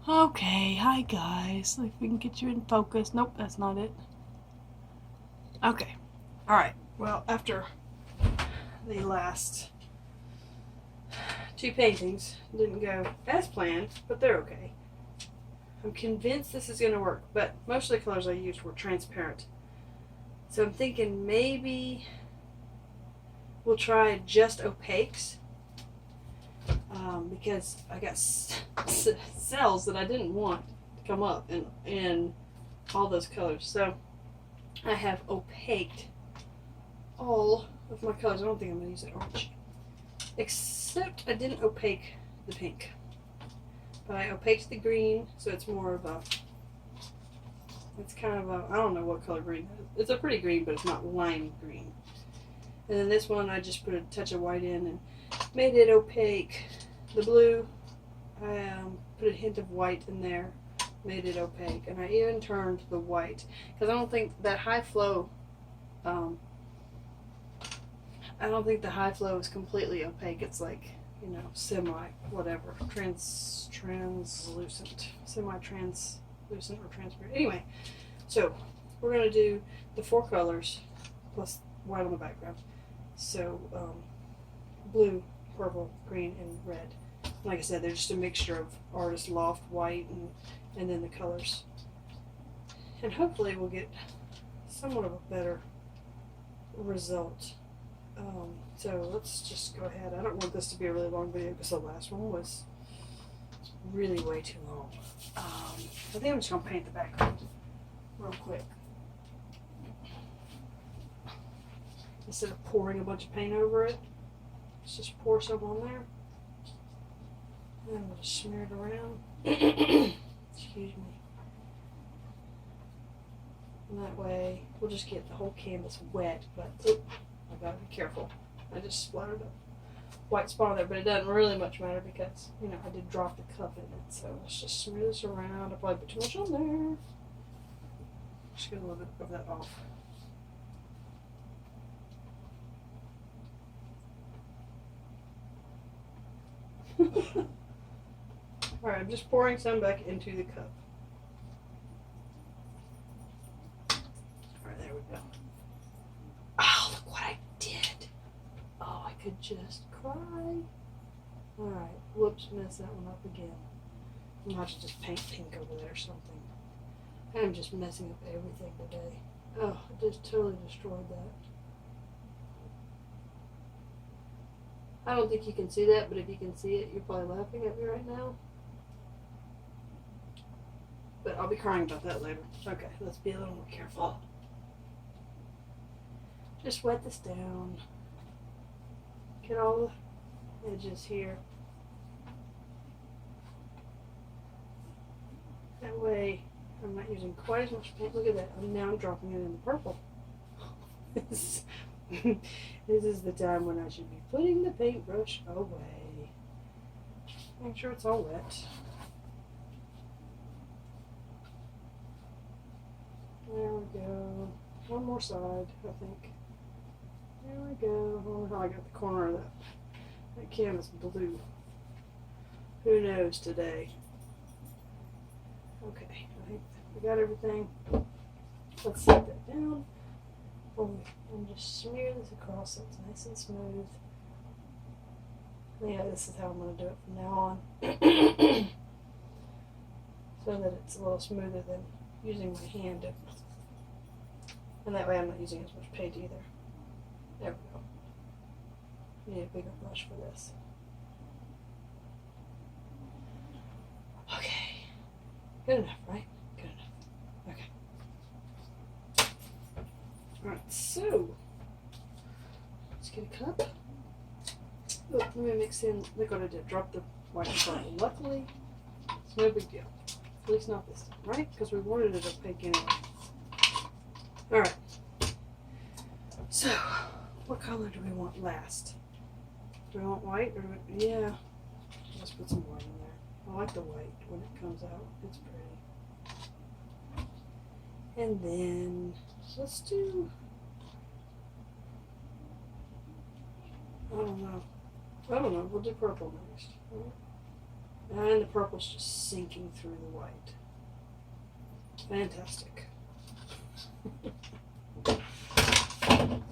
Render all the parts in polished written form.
Okay, hi guys. If we can get you in focus. Nope, that's not it. Okay. Alright. Well, after the last two paintings didn't go as planned, but they're okay. I'm convinced this is going to work, but most of the colors I used were transparent. So I'm thinking maybe we'll try just opaques. Because I got cells that I didn't want to come up in all those colors. So I have opaqued all of my colors. I don't think I'm going to use that orange. Except I didn't opaque the pink. But I opaqued the green, so it's more of a, it's kind of a, I don't know what color green it is. It's a pretty green, but it's not lime green. And then this one I just put a touch of white in and made it opaque. The blue, I put a hint of white in there, made it opaque, and I even turned the white because I don't think that high flow. I don't think the high flow is completely opaque. It's like, you know, semi whatever, translucent, semi translucent or transparent. Anyway, so we're gonna do the four colors plus white on the background. So blue, purple, green, and red. Like I said, they're just a mixture of Artist Loft white and then the colors. And hopefully we'll get somewhat of a better result. So let's just go ahead. I don't want this to be a really long video because the last one was really way too long. I think I'm just going to paint the background real quick. Instead of pouring a bunch of paint over it, let's just pour some on there. And we'll just smear it around. Excuse me. And that way, we'll just get the whole canvas wet, but I gotta be careful. I just splattered a white spot on there, but it doesn't really much matter because, you know, I did drop the cup in it. So let's just smear this around. I probably put too much on there. Just get a little bit of that off. Alright, I'm just pouring some back into the cup. Alright, there we go. Oh, look what I did. Oh, I could just cry. Alright, whoops, messed that one up again. I'm going to have to just paint pink over there or something. I'm just messing up everything today. Oh, I just totally destroyed that. I don't think you can see that, but if you can see it, you're probably laughing at me right now. But I'll be crying about that later. Okay, let's be a little more careful. Just wet this down. Get all the edges here. That way, I'm not using quite as much paint. Look at that. Now I'm dropping it in the purple. This is the time when I should be putting the paintbrush away. Make sure it's all wet. There we go. One more side, I think. There we go. I wonder how I got the corner of that canvas blue. Who knows today? Okay, I think we got everything. Let's set that down. And just smear this across so it's nice and smooth. Yeah, this is how I'm going to do it from now on. So that it's a little smoother than using my hand. And that way I'm not using as much paint either. There we go. You need a bigger brush for this. Okay. Good enough, right? Good enough. Okay. Alright, so let's get a cup. Look, let me mix in. Look what I did. Drop the white and purple. Luckily, it's no big deal. At least not this time, right? Because we wanted it opaque anyway. Alright. So, what color do we want last? Do we want white or do we, yeah. Let's put some white in there. I like the white when it comes out. It's pretty. And then let's do, I don't know. We'll do purple next. Right? And the purple's just sinking through the white. Fantastic.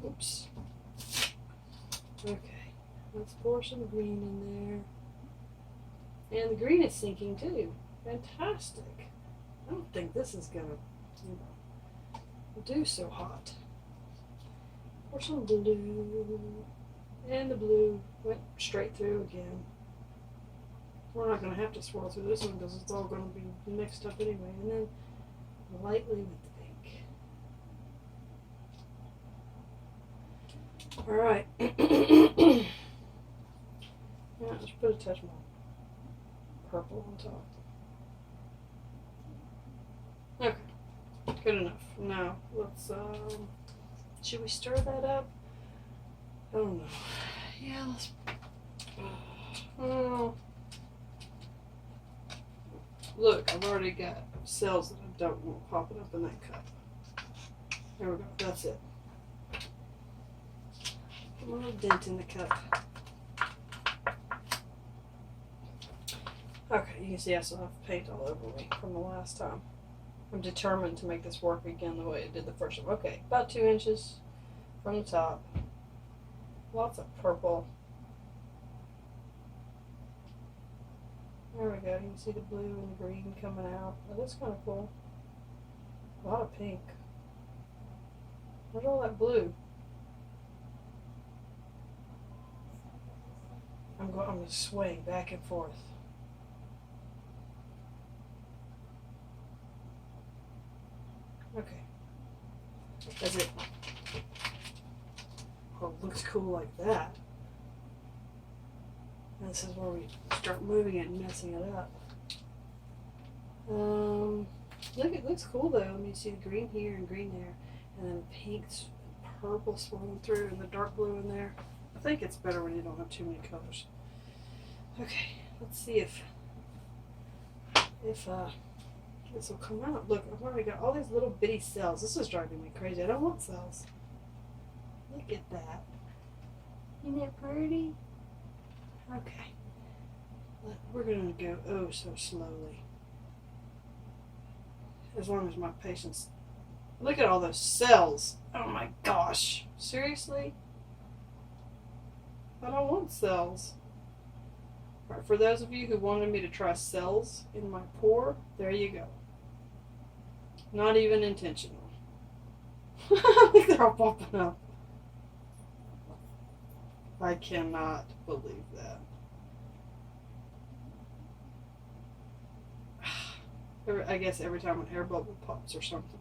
Oops. Okay, let's pour some green in there. And the green is sinking too. Fantastic. I don't think this is gonna, do so hot. Pour some blue. And the blue went straight through again. We're not going to have to swirl through this one because it's all going to be mixed up anyway. And then lightly with the pink. Alright. Now let's put a touch more purple on top. Okay. Good enough. Now let's, should we stir that up? I don't know. Yeah, let's. Oh. Look, I've already got cells that I don't want popping up in that cup. There we go. That's it. Put a little dent in the cup. Okay, you can see I still have paint all over me from the last time. I'm determined to make this work again the way it did the first time. Okay, about 2 inches from the top. Lots of purple. There we go. You can see the blue and the green coming out. Oh, that's kind of cool. A lot of pink. Where's all that blue? I'm going to swing back and forth. Okay. That's it. Oh, it looks cool like that. And this is where we start moving it and messing it up. Look, it looks cool though. I mean, you see the green here and green there, and then pink, purple swirling through, and the dark blue in there. I think it's better when you don't have too many colors. Okay, let's see if this will come out. Look, I've already got all these little bitty cells. This is driving me crazy. I don't want cells. Look at that. Isn't that pretty? Okay. We're going to go oh so slowly. As long as my patience. Look at all those cells. Oh my gosh. Seriously? I don't want cells. Alright, for those of you who wanted me to try cells in my pour, there you go. Not even intentional. Look, they're all popping up. I cannot believe that. I guess every time an air bubble pops or something.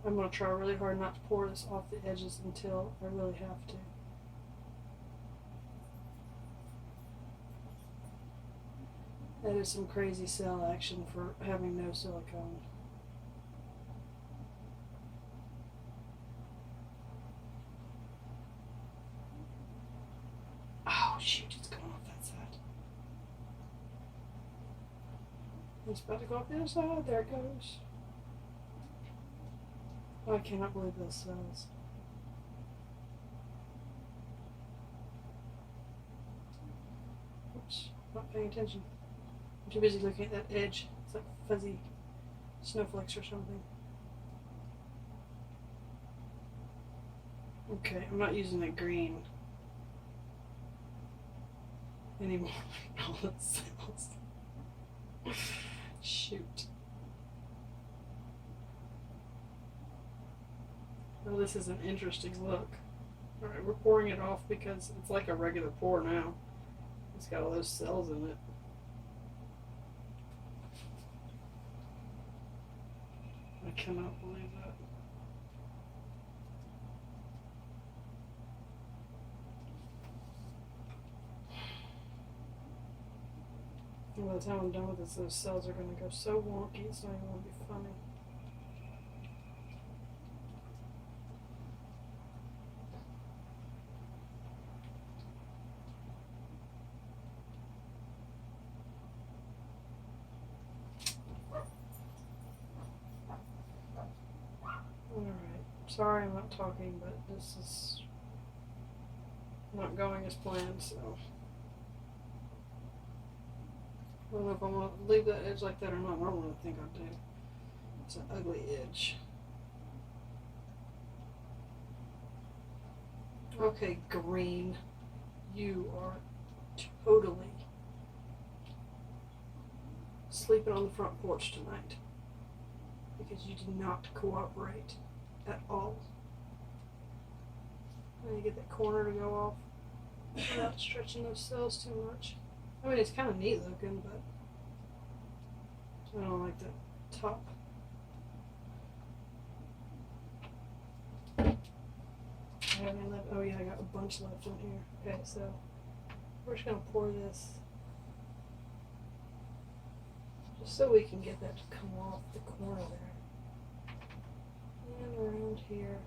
I'm going to try really hard not to pour this off the edges until I really have to. That is some crazy cell action for having no silicone. Oh shoot, it's going off that side. It's about to go off the other side. There it goes. Oh, I cannot believe those cells. Oops, not paying attention. I'm too busy looking at that edge. It's like fuzzy snowflakes or something. Okay, I'm not using the green anymore. All the cells. Shoot. Oh, this is an interesting look. Alright, we're pouring it off because it's like a regular pour now. It's got all those cells in it. I cannot believe that. And by the time I'm done with this, those cells are going to go so wonky, it's not even going to be funny. Alright, sorry I'm not talking, but this is not going as planned, so I don't know if I want to leave that edge like that or not. I don't really think I do. It's an ugly edge. Okay, green, you are totally sleeping on the front porch tonight because you did not cooperate at all. I need to get that corner to go off without stretching those cells too much. I mean, it's kind of neat looking, but I don't like the top. Oh yeah, I got a bunch left in here. Okay, so we're just gonna pour this just so we can get that to come off the corner there and around here.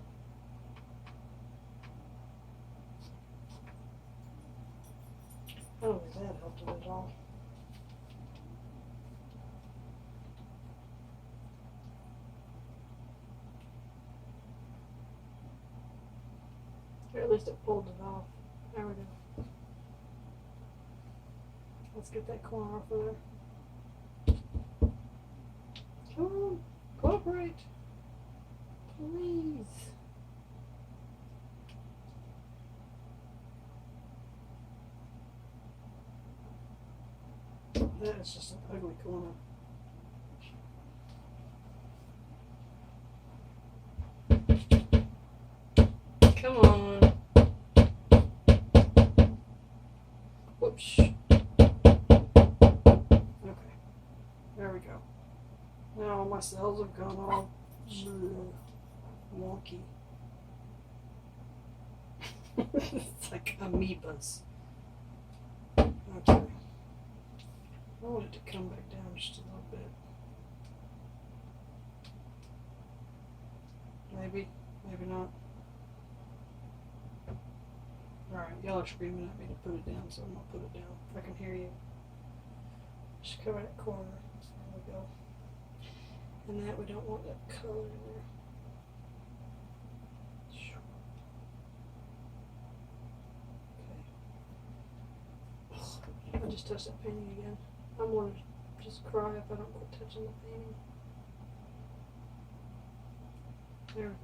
I don't think that helped it at all. Or at least it pulled it off. There we go. Let's get that corner off of there. Come on, cooperate. Please. That is just an ugly corner. Come on. Whoops. Okay. There we go. Now all my cells have gone all wonky. It's like amoebas. Okay. I want it to come back down just a little bit. Maybe, maybe not. Alright, y'all are screaming at me to put it down, so I'm going to put it down. If I can hear you. Just cover that corner. There we go. And that, we don't want that color in there. Okay. I just touched that painting again. I'm going to just cry if I don't quit touching the painting. There we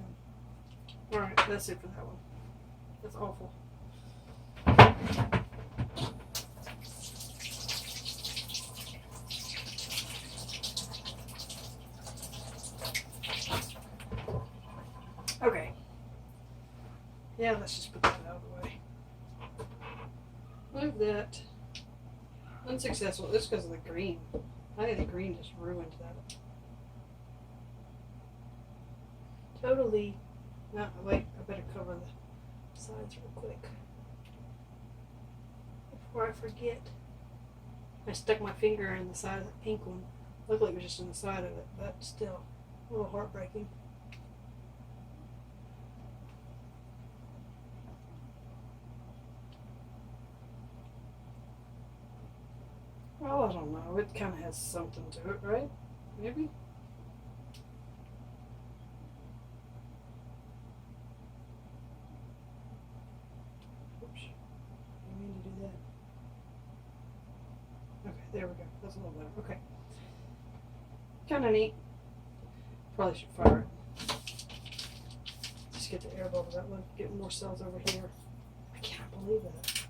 go. Alright, that's it for that one. That's awful. Okay. Yeah, let's just put that out of the way. Move that. Unsuccessful. It's because of the green. I think the green just ruined that. Totally. No, wait. I better cover the sides real quick before I forget. I stuck my finger in the side of the pink one. Looked like it was just in the side of it, but still a little heartbreaking. Well, I don't know. It kind of has something to it, right? Maybe? Oops. I didn't mean to do that. Okay, there we go. That's a little better. Okay. Kind of neat. Probably should fire it. Just get the air bubbles out. Get more cells over here. I can't believe that.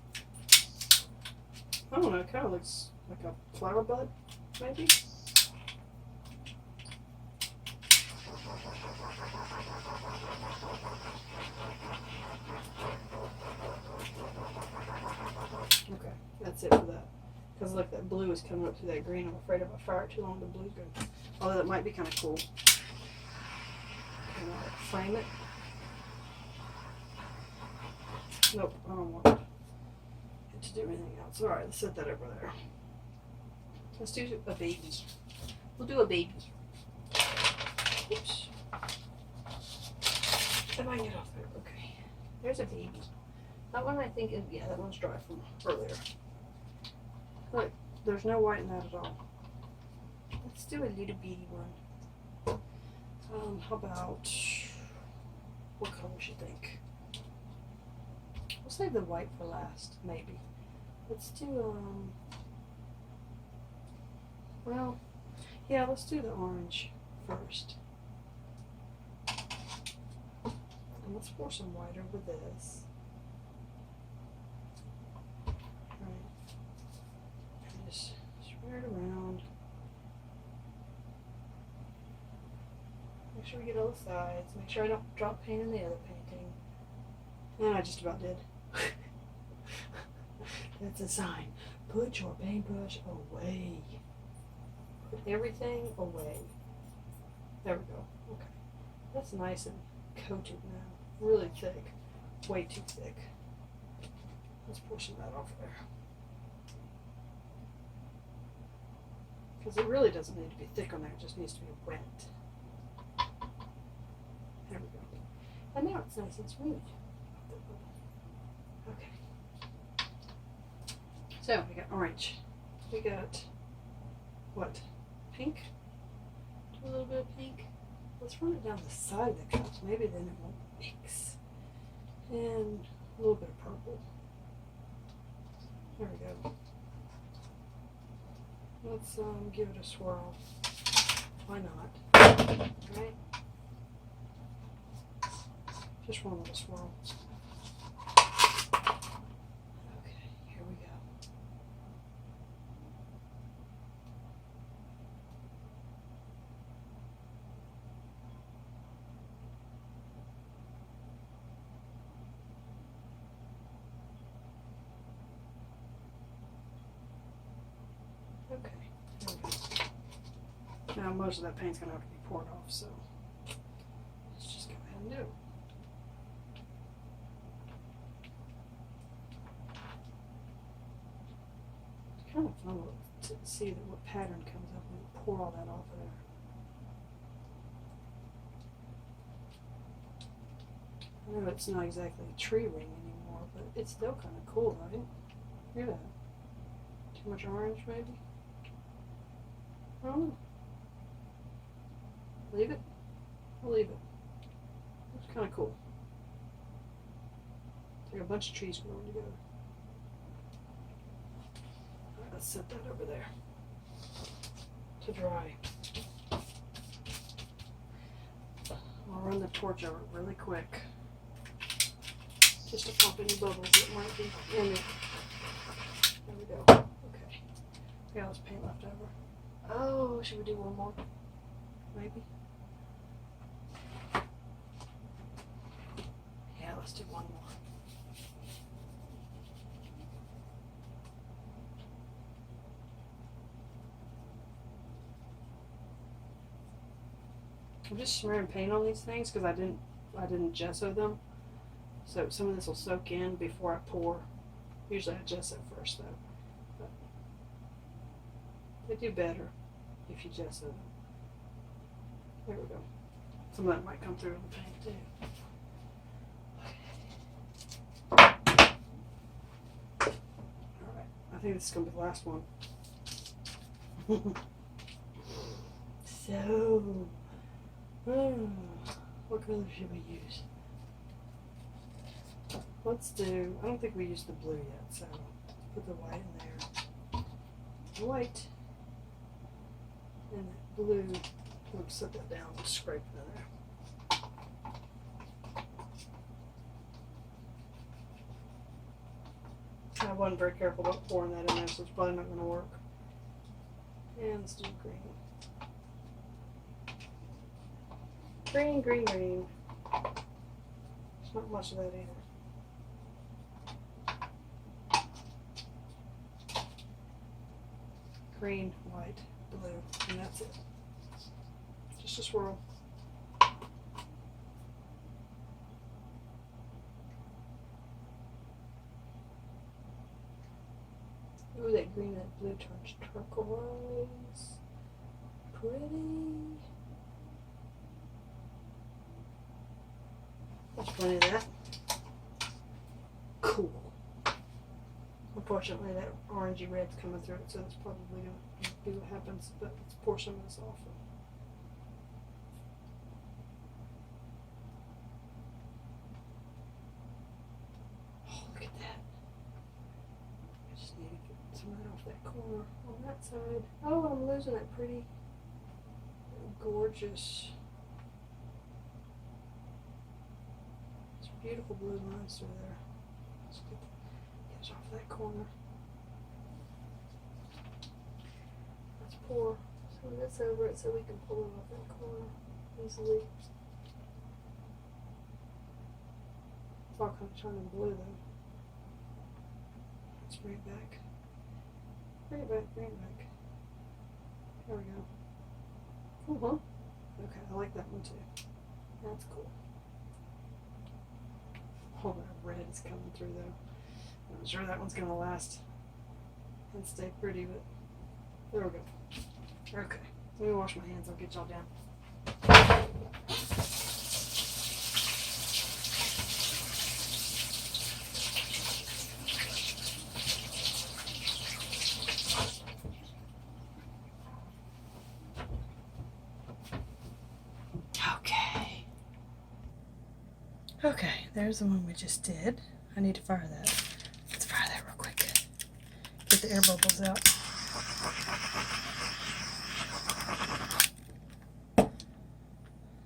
I don't know. It kind of looks like a flower bud, maybe? Okay, that's it for that. Because look, that blue is coming up through that green. I'm afraid if I fire it too long, the blue's going to... Although that might be kind of cool. Can I frame it? Nope, I don't want it to do anything else. Alright, let's set that over there. Let's do a baby. We'll do a baby. Oops. If I can get off there. Okay. There's a baby. That one I think is, yeah, that one's dry from earlier. Look, there's no white in that at all. Let's do a little bitty one. How about, what color should you think? We'll save the white for last, maybe. Let's do, well, yeah, let's do the orange first. And let's pour some white over this. Right. And just spread it around. Make sure we get all the sides. Make sure I don't drop paint in the other painting. And I just about did. That's a sign. Put your paintbrush away. Put everything away. There we go. Okay. That's nice and coated now. Really thick. Way too thick. Let's pour some of that off there. Because it really doesn't need to be thick on there. It just needs to be wet. There we go. And now it's nice and smooth. Okay. So we got orange. We got what? Pink? Do a little bit of pink. Let's run it down the side of the cup. Maybe then it won't mix. And a little bit of purple. There we go. Let's give it a swirl. Why not? Right? Just one little swirl. Okay, here we go. Okay, here we go. Now most of that paint's going to have to be poured off, so let's just go ahead and do it. Kind of fun to see what pattern comes up when you pour all that off of there. I know it's not exactly a tree ring anymore, but it's still kind of cool, right? Look at that. Too much orange, maybe? I don't know. Leave it? I'll leave it. It's kind of cool. It's like a bunch of trees growing together. Let's set that over there to dry. I'll run the torch over it really quick just to pop any bubbles that might be in it. There we go. Okay. We got all this paint left over. Oh, should we do one more? Maybe? Yeah, let's do one more. I'm just smearing paint on these things because I didn't gesso them, so some of this will soak in before I pour. Usually I gesso first though, but they do better if you gesso them. There we go. Some of that might come through in the paint too. All right, I think this is gonna be the last one. So. What color should we use? Let's do, I don't think we used the blue yet, so put the white in there. White. And that blue, we'll set that down and scrape it in there. I wasn't very careful about pouring that in there, so it's probably not going to work. And let's do green. Green, green, green. There's not much of that either. Green, white, blue, and that's it. Just a swirl. Ooh, that green and that blue turns turquoise. Pretty. There's plenty of that. Cool. Unfortunately, that orangey red's coming through it, so that's probably going to be what happens, but let's pour some of this off. Oh, look at off that corner on that side. Oh, I'm losing that pretty, gorgeous, it's beautiful blue lines through there. Let's get those off that corner. Let's pour some of this over it so we can pull it off that corner easily. It's all kind of turning blue though. Let's bring it back. Bring it back, bring it back. There we go. Cool, huh? Okay, I like that one too. That's cool. Oh, that red is coming through though. I'm not sure that one's going to last and stay pretty, but there we go. Okay, let me wash my hands. I'll get y'all down. Okay, there's the one we just did. I need to fire that. Let's fire that real quick. Get the air bubbles out.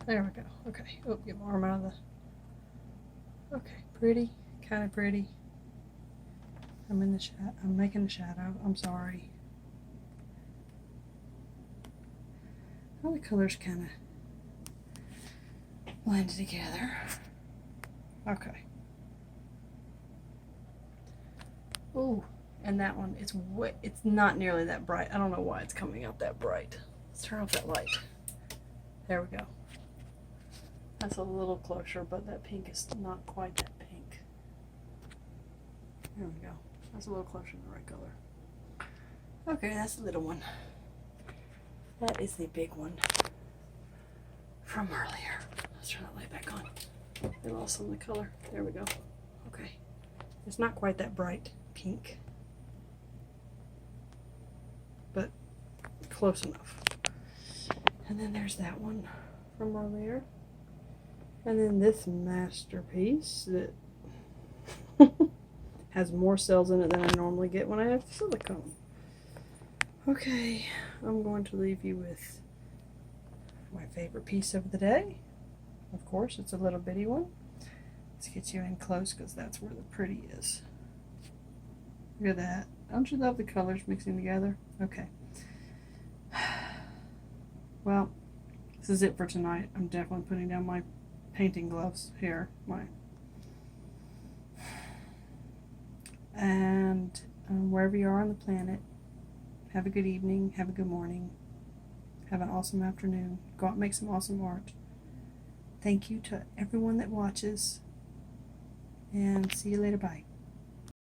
There we go. Okay. Oh, get my arm out of the... Okay, pretty. Kind of pretty. I'm in the shadow. I'm making a shadow. I'm sorry. All the colors kind of blend together. Okay. Ooh, and that one, it's not nearly that bright. I don't know why it's coming out that bright. Let's turn off that light. There we go. That's a little closer, but that pink is not quite that pink. There we go. That's a little closer to the right color. Okay, that's the little one. That is the big one from earlier. Let's turn that light back on. I lost some of the color. There we go. Okay. It's not quite that bright pink, but close enough. And then there's that one from earlier. And then this masterpiece that has more cells in it than I normally get when I have silicone. Okay, I'm going to leave you with my favorite piece of the day. Of course, it's a little bitty one. Let's get you in close because that's where the pretty is. Look at that. Don't you love the colors mixing together? Okay. Well, this is it for tonight. I'm definitely putting down my painting gloves here. And wherever you are on the planet, have a good evening, have a good morning, have an awesome afternoon. Go out and make some awesome art. Thank you to everyone that watches, and see you later. Bye.